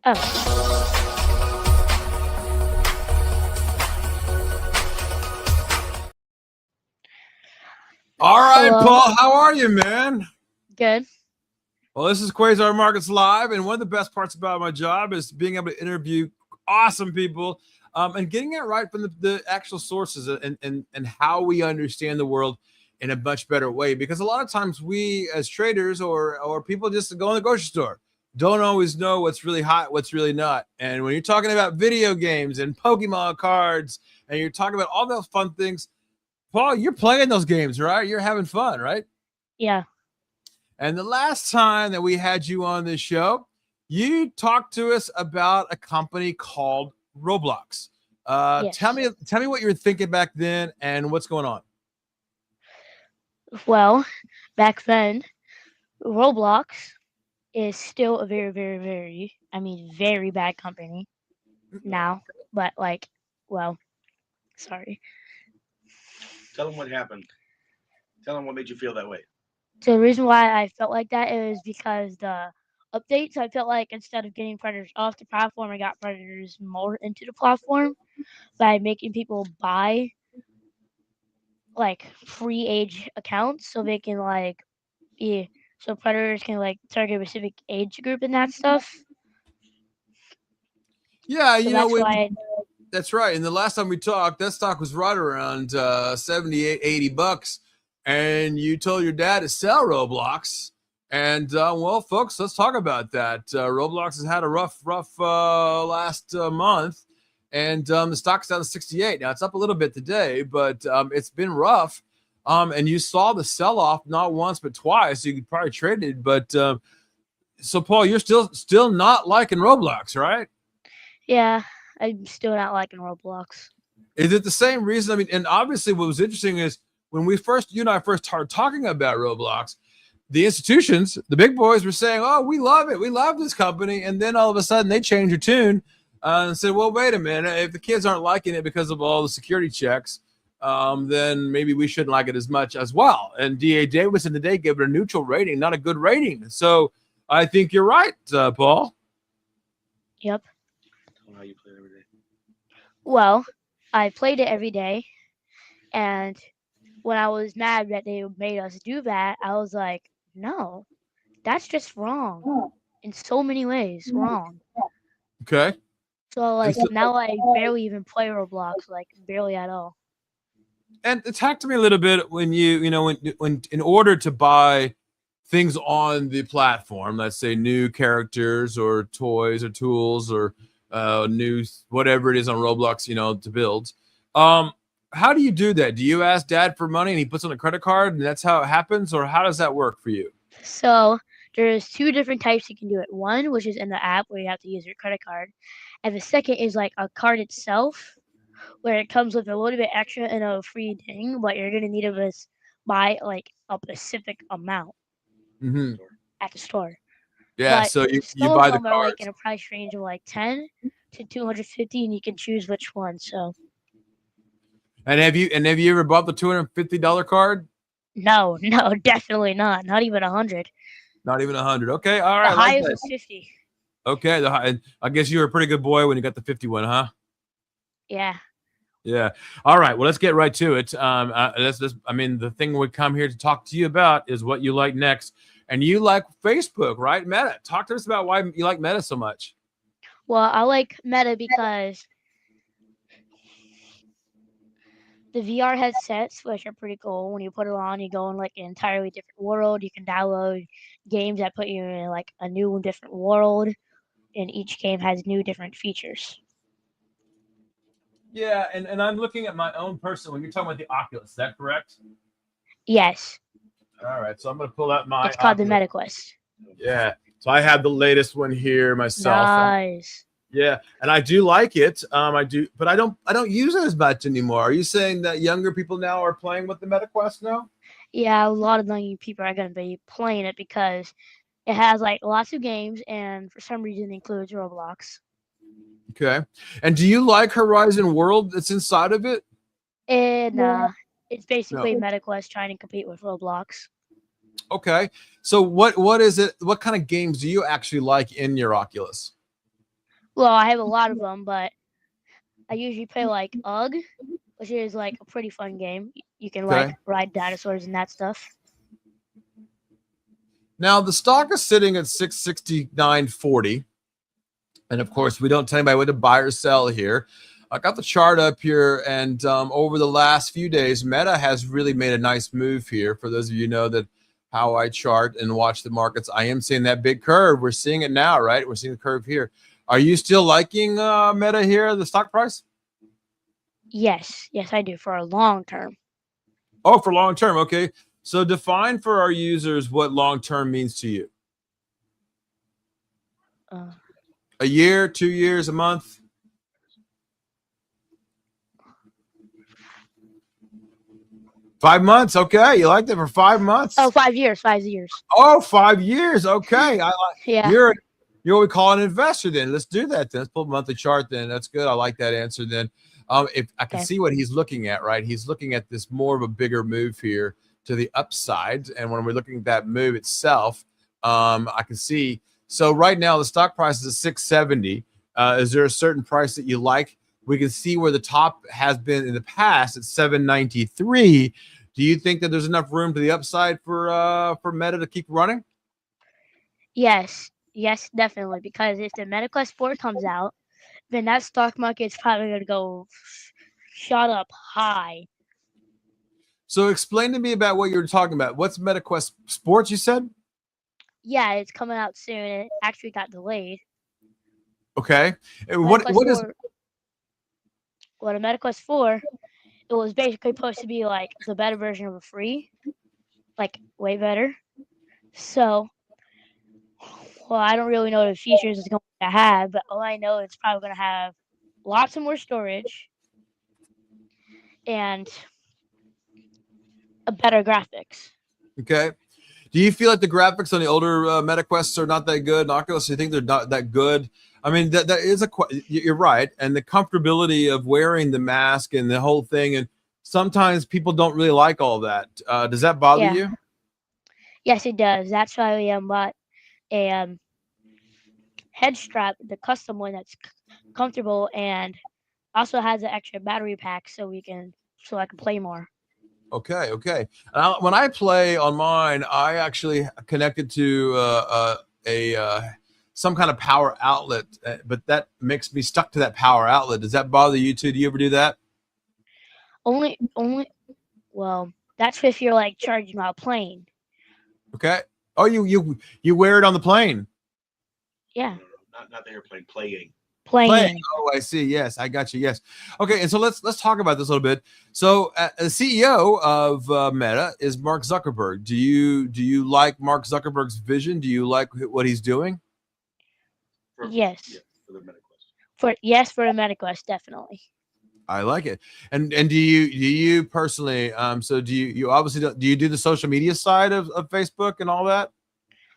Oh, All right, hello. Paul, how are you, man? Good. Well, this is Quasar Markets Live, and one of the best parts about my job is being able to interview awesome people and getting it right from the actual sources and how we understand the world in a much better way. Because a lot of times we, as traders or people just go in the grocery store, don't always know what's really hot, what's really not. And when you're talking about video games and Pokemon cards, and you're talking about all those fun things, Paul, you're playing those games, right? You're having fun, right? Yeah. And the last time that we had you on this show, you talked to us about a company called Roblox. Tell Yes. me what you were thinking back then and what's going on. Well, back then, Roblox is still a very, very, very, I mean, very bad company now. But like, well, sorry. Tell them what happened. Tell them what made you feel that way. So the reason why I felt like that is because the updates. I felt like instead of getting predators off the platform, I got predators more into the platform by making people buy like free age accounts so they can like be so predators can like target a specific age group and that stuff. Yeah, So that's why that's right. And the last time we talked, that stock was right around 78, 80 bucks. And you told your dad to sell Roblox. And well, folks, let's talk about that. Roblox has had a rough last month. And the stock's down to 68. Now it's up a little bit today, but it's been rough. And you saw the sell-off not once but twice. You could probably trade it. But so Paul, you're still not liking Roblox, right? yeah, I'm still not liking Roblox. Is it the same reason? I mean, and obviously what was interesting is when you and I first started talking about Roblox, the institutions, the big boys were saying, oh, we love it. We love this company. And then all of a sudden they changed their tune and said, well, wait a minute. If the kids aren't liking it because of all the security checks, then maybe we shouldn't like it as much as well. And DA Davidson today gave it a neutral rating, not a good rating. So I think you're right, Paul. Yep. Tell them how you play it every day. Well, I played it every day, and when I was mad that they made us do that, I was like, no, that's just wrong in so many ways. Wrong. Okay. So And like so, now I barely even play Roblox, like barely at all. and talk to me a little bit when when in order to buy things on the platform, let's say new characters or toys or tools or new whatever it is on Roblox, to build. How do you do that? Do you ask dad for money and he puts on a credit card and that's how it happens, or how does that work for you? So there's two different types you can do it. One, which is in the app where you have to use your credit card, and the second is like a card itself, where it comes with a little bit extra and a free thing, but you're gonna need to buy like a specific amount Mm-hmm. at the store. Yeah, But so you some of buy the them are like in cards. a price range of like 10 to 250, and you can choose which one. So And have you ever bought the $250 card? no, no, definitely not. Not even 100. Not even 100. Okay, all right, The I like highest that. was 50. Okay, I guess you were a pretty good boy when you got the 51, huh? Yeah. Yeah. All right. Well, let's get right to it. I mean, the thing we come here to talk to you about is what you like next, and you like Facebook, right? Meta. Talk to us about why you like Meta so much. Well, I like Meta because the VR headsets, which are pretty cool. When you put it on, you go in like an entirely different world. You can download games that put you in like a new and different world, and each game has new different features. Yeah, and I'm looking at my own personal. When you're talking about the Oculus, is that correct? Yes, All right. So I'm going to pull out my it's called the Oculus. MetaQuest. Yeah. So I have the latest one here myself. Nice. Yeah, and I do like it. I do, but I don't use it as much anymore. Are you saying that younger people now are playing with the MetaQuest now? Yeah, a lot of young people are going to be playing it because it has like lots of games, and for some reason it includes Roblox. Okay. And do you like Horizon World that's inside of it? And it's No. basically MetaQuest trying to compete with Roblox. Okay. So what is it? What kind of games do you actually like in your Oculus? Well, I have a lot of them, but I usually play like UG, which is like a pretty fun game. You can Okay. like ride dinosaurs and that stuff. Now the stock is sitting at 669.40. And of course, we don't tell anybody what to buy or sell here. I got the chart up here, and over the last few days, Meta has really made a nice move here. For those of you who know that how I chart and watch the markets, I am seeing that big curve. We're seeing it now, right? We're seeing the curve here. Are you still liking Meta here, the stock price? Yes, yes, I do for a long term. Oh, for long term. Okay. So define for our users what long term means to you. Uh, A year, 2 years, a month? 5 months. Okay. You liked it for 5 months? oh, 5 years, 5 years. Oh, 5 years. Okay. Yeah. You're you're what we call an investor then. Let's do that then. Let's pull a monthly chart then. That's good. I like that answer then. If I can Okay. see what he's looking at, right? He's looking at this more of a bigger move here to the upside. And when we're looking at that move itself, I can see. So right now the stock price is 670. Is there a certain price that you like? We can see where the top has been in the past at 793. Do you think that there's enough room to the upside for Meta to keep running? Yes, yes, definitely. Because if the MetaQuest 4 comes out, then that stock market's probably gonna go shot up high. So explain to me about what you're talking about. What's MetaQuest Sports? You said Yeah, it's coming out soon. It actually got delayed. okay. And MetaQuest what is 4, well, the MetaQuest 4, it was basically supposed to be like the better version of a free, like way better. So, well, I don't really know the features it's going to have, but all I know it's probably going to have lots of more storage and a better graphics. okay? Do you feel like the graphics on the older MetaQuests are not that good? Oculus, you think they're not that good? I mean, that is you're right, and the comfortability of wearing the mask and the whole thing, and sometimes people don't really like all that. Does that bother Yeah, you? yes, it does. That's why we bought a head strap, the custom one that's comfortable and also has an extra battery pack so I can play more. Okay, okay. When I play on mine, I actually connected to some kind of power outlet, but that makes me stuck to that power outlet. Does that bother you too? Do you ever do that? Only well, that's if you're like charging while playing. Okay. Oh, you wear it on the plane. Yeah, Not the airplane playing. Playing. playing. Oh, I see. Yes, I got you. Yes. Okay, and so let's talk about this a little bit. So, the CEO of Meta is Mark Zuckerberg. Do you like Mark Zuckerberg's vision? Do you like what he's doing? Yes, Yeah, for the MetaQuest. for the MetaQuest, definitely. I like it. And do you personally so do you obviously do you do the social media side of Facebook and all that?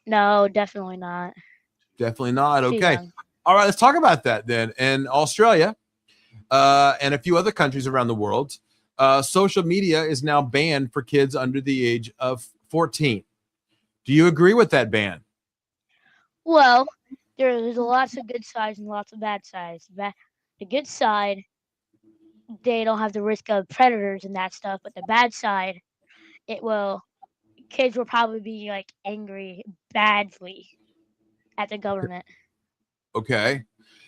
No, definitely not. Definitely not. Too Okay. young. All right, let's talk about that then. In Australia, and a few other countries around the world, social media is now banned for kids under the age of 14. Do you agree with that ban? Well, there's lots of good sides and lots of bad sides. The good side, they don't have the risk of predators and that stuff, but the bad side, it will kids will probably be like angry badly at the government. Okay.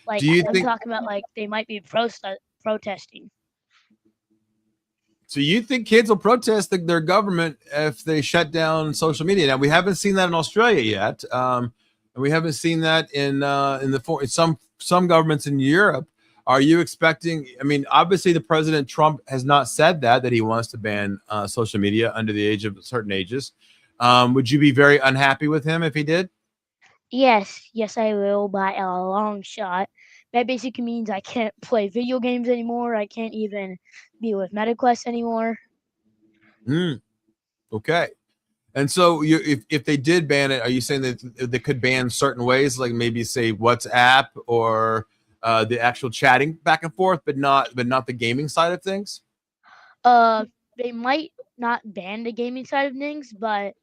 Like Do you I'm think talking about like they might be protesting. so? You think kids will protest their government if they shut down social media? Now we haven't seen that in Australia yet, and we haven't seen that in some governments in Europe. Are you expecting? I mean, obviously, the President Trump has not said that he wants to ban social media under the age of certain ages. Would you be very unhappy with him if he did? Yes, yes, I will by a long shot. That basically means I can't play video games anymore. I can't even be with MetaQuest anymore. Mm, okay. And so, if they did ban it, are you saying that they could ban certain ways, like maybe say WhatsApp or the actual chatting back and forth, but not the gaming side of things? Uh, they might not ban the gaming side of things, but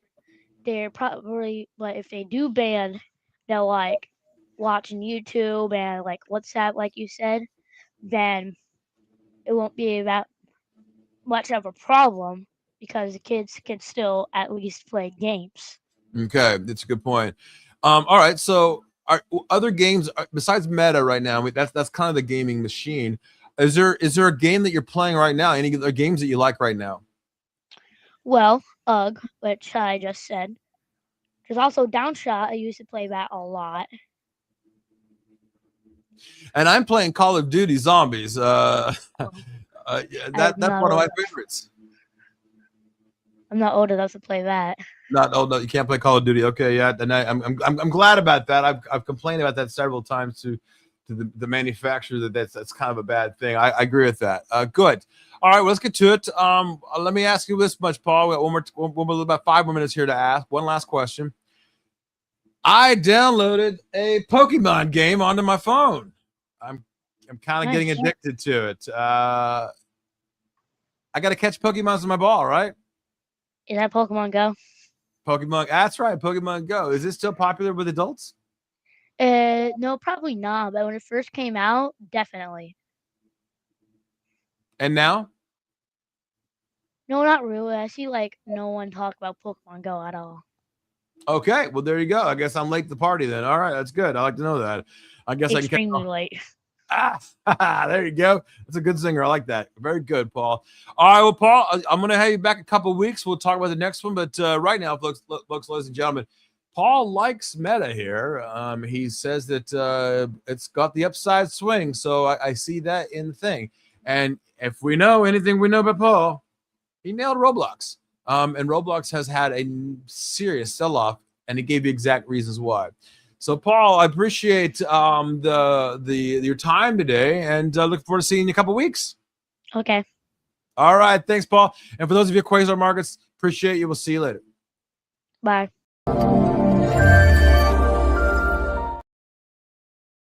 if they do ban, they'll like watching YouTube and like WhatsApp, like you said, then it won't be that much of a problem because the kids can still at least play games. Okay, that's a good point. All right, so are other games besides Meta right now? I mean, that's kind of the gaming machine. Is there a game that you're playing right now? Any other games that you like right now? Well, UG, which I just said. There's also Downshot. I used to play that a lot. And I'm playing Call of Duty Zombies. Well, Yeah, I'm that's not one of old my enough. favorites. I'm not old enough to play that. Not oh no, you can't play Call of Duty. Okay, yeah, and I'm glad about that. I've complained about that several times to the manufacturer that's kind of a bad thing. I agree with that. Good. All right, well, let's get to it. Let me ask you this much, Paul. We got one more about 5 more minutes here to ask. One last question. I downloaded a Pokemon game onto my phone. I'm kind of getting Nice. addicted to it. I got to catch Pokemons in my ball, right? Is that Pokemon Go? Pokemon. That's right. Pokemon Go. Is it still popular with adults? No, probably not. But when it first came out, definitely. And now? No, not really. I see like no one talk about Pokemon Go at all. Okay. Well, there you go. I guess I'm late to the party then. All right. That's good. I like to know that. I guess I can catch. Extremely late. There you go. That's a good singer. I like that. Very good, Paul. All right. Well, Paul, I'm going to have you back a couple of weeks. We'll talk about the next one. But right now, folks, ladies and gentlemen, Paul likes Meta here. He says that it's got the upside swing. So I see that in the thing. And if we know anything we know about Paul, he nailed Roblox. And Roblox has had a serious sell-off, and he gave you exact reasons why. So, Paul, I appreciate your time today, and look forward to seeing you in a couple of weeks. Okay. All right, thanks, Paul. And for those of you at Quasar Markets, appreciate you. We'll see you later. Bye.